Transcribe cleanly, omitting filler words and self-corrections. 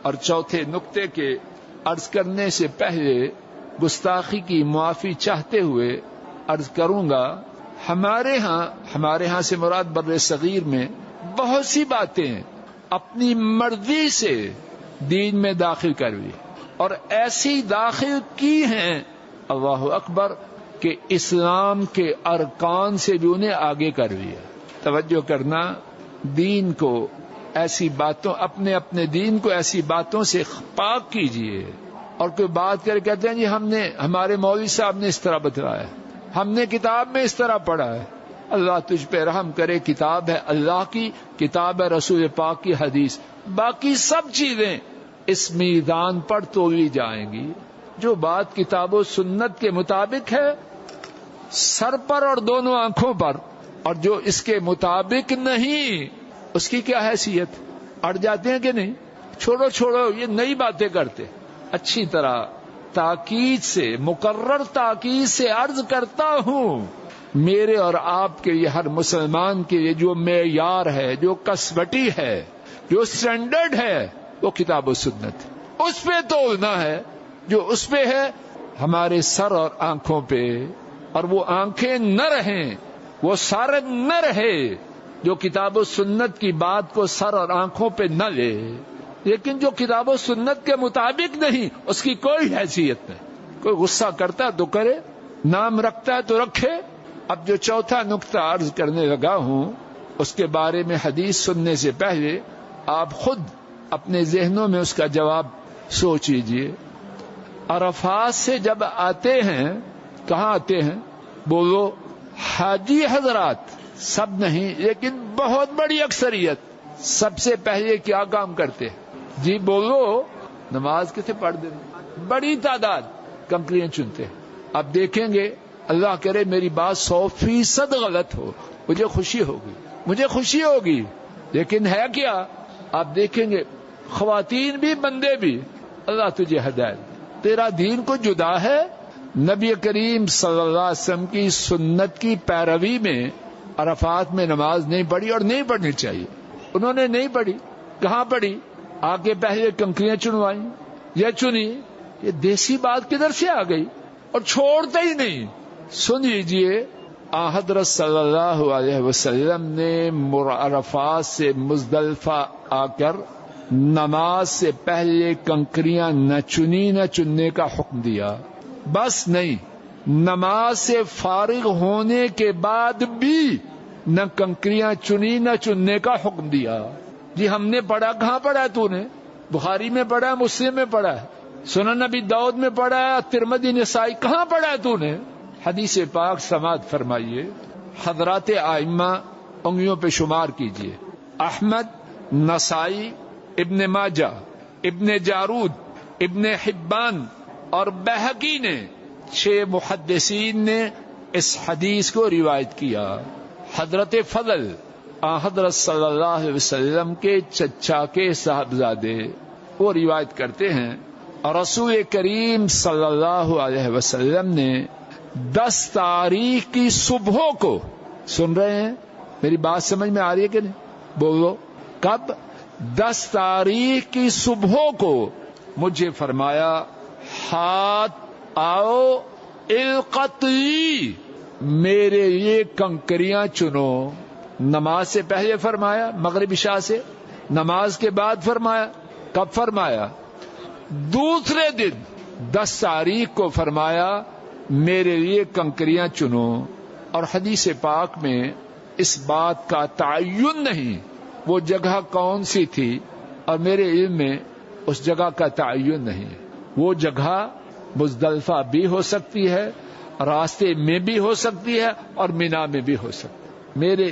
اور چوتھے نقطے کے عرض کرنے سے پہلے گستاخی کی معافی چاہتے ہوئے عرض کروں گا، ہمارے ہاں سے مراد بر صغیر میں بہت سی باتیں اپنی مرضی سے دین میں داخل کروی اور ایسی داخل کی ہیں اللہ اکبر کہ اسلام کے ارکان سے بھی انہیں آگے کروی ہے۔ توجہ کرنا، دین کو ایسی باتوں اپنے دین کو ایسی باتوں سے پاک کیجیے۔ اور کوئی بات کر کہتے ہیں جی ہمارے مولوی صاحب نے اس طرح بتلایا، ہم نے کتاب میں اس طرح پڑھا ہے۔ اللہ تجھ پہ رحم کرے، کتاب ہے اللہ کی، کتاب ہے رسول پاک کی حدیث، باقی سب چیزیں اس میدان پر تولی جائیں گی۔ جو بات کتاب و سنت کے مطابق ہے سر پر اور دونوں آنکھوں پر، اور جو اس کے مطابق نہیں اس کی کیا حیثیت؟ اڑ جاتے ہیں کہ نہیں؟ چھوڑو یہ نئی باتیں کرتے۔ اچھی طرح تاکید سے، مقرر تاکید سے عرض کرتا ہوں، میرے اور آپ کے لیے، ہر مسلمان کے لیے جو معیار ہے، جو کسوٹی ہے، جو سٹینڈرڈ ہے، وہ کتاب و سنت، اس پہ تولنا ہے۔ جو اس پہ ہے ہمارے سر اور آنکھوں پہ، اور وہ آنکھیں نہ رہیں، وہ سر نہ رہے جو کتاب و سنت کی بات کو سر اور آنکھوں پہ نہ لے۔ لیکن جو کتاب و سنت کے مطابق نہیں اس کی کوئی حیثیت نہیں۔ کوئی غصہ کرتا ہے تو کرے، نام رکھتا ہے تو رکھے۔ اب جو چوتھا نقطہ عرض کرنے لگا ہوں اس کے بارے میں حدیث سننے سے پہلے آپ خود اپنے ذہنوں میں اس کا جواب سوچ لیجیے۔ عرفات سے جب آتے ہیں، کہاں آتے ہیں؟ بولو۔ حاجی حضرات، سب نہیں لیکن بہت بڑی اکثریت سب سے پہلے کیا کام کرتے ہیں؟ جی بولو۔ نماز کسے پڑھ دیں؟ بڑی تعداد کنکریاں چنتے ہیں۔ اب دیکھیں گے، اللہ کرے میری بات 100% غلط ہو، مجھے خوشی ہوگی، لیکن ہے کیا؟ آپ دیکھیں گے خواتین بھی بندے بھی، اللہ تجھے ہدایت۔ تیرا دین کو جدا ہے؟ نبی کریم صلی اللہ علیہ وسلم کی سنت کی پیروی میں عرفات میں نماز نہیں پڑھی اور نہیں پڑھنی چاہیے۔ انہوں نے نہیں پڑھی، کہاں پڑھی؟ آگے پہلے کنکریاں چنوائیں یا چنی؟ یہ دیسی بات کدھر سے آ گئی؟ اور چھوڑتے ہی نہیں۔ سن لیجئے، حضرت صلی اللہ علیہ وسلم نے عرفات سے مزدلفہ آ کر نماز سے پہلے کنکریاں نہ چننے کا حکم دیا۔ بس نہیں، نماز سے فارغ ہونے کے بعد بھی نہ کنکریاں چننے کا حکم دیا۔ جی ہم نے پڑھا، کہاں پڑھا ہے تو نے؟ بخاری میں پڑھا ہے، مسلم میں پڑھا ہے، سنن نبی داؤد میں پڑھا ہے، ترمذی نسائی، کہاں پڑھا ہے تو نے؟ حدیث پاک سماعت فرمائیے۔ حضرات ائمہ انگلیوں پہ شمار کیجئے، احمد، نسائی، ابن ماجہ، ابن جارود، ابن حبان اور بہقی نے، 6 محدثین نے اس حدیث کو روایت کیا۔ حضرت فضل، حضرت صلی اللہ علیہ وسلم کے چچا کے صاحبزادے، وہ روایت کرتے ہیں رسول کریم صلی اللہ علیہ وسلم نے 10 تاریخ کی صبح کو، سن رہے ہیں میری بات سمجھ میں آ رہی ہے کہ نہیں؟ بولو۔ کب؟ 10 تاریخ کی صبح کو مجھے فرمایا، ہاتھ آؤ القطی، میرے لیے کنکریاں چنو۔ نماز سے پہلے فرمایا، مغرب عشاء سے، نماز کے بعد فرمایا۔ کب فرمایا؟ دوسرے دن 10 تاریخ کو فرمایا میرے لیے کنکریاں چنو۔ اور حدیث پاک میں اس بات کا تعین نہیں وہ جگہ کون سی تھی، اور میرے علم میں اس جگہ کا تعین نہیں۔ وہ جگہ مزدلفہ بھی ہو سکتی ہے، راستے میں بھی ہو سکتی ہے، اور مینا میں بھی ہو سکتی ہے۔ میرے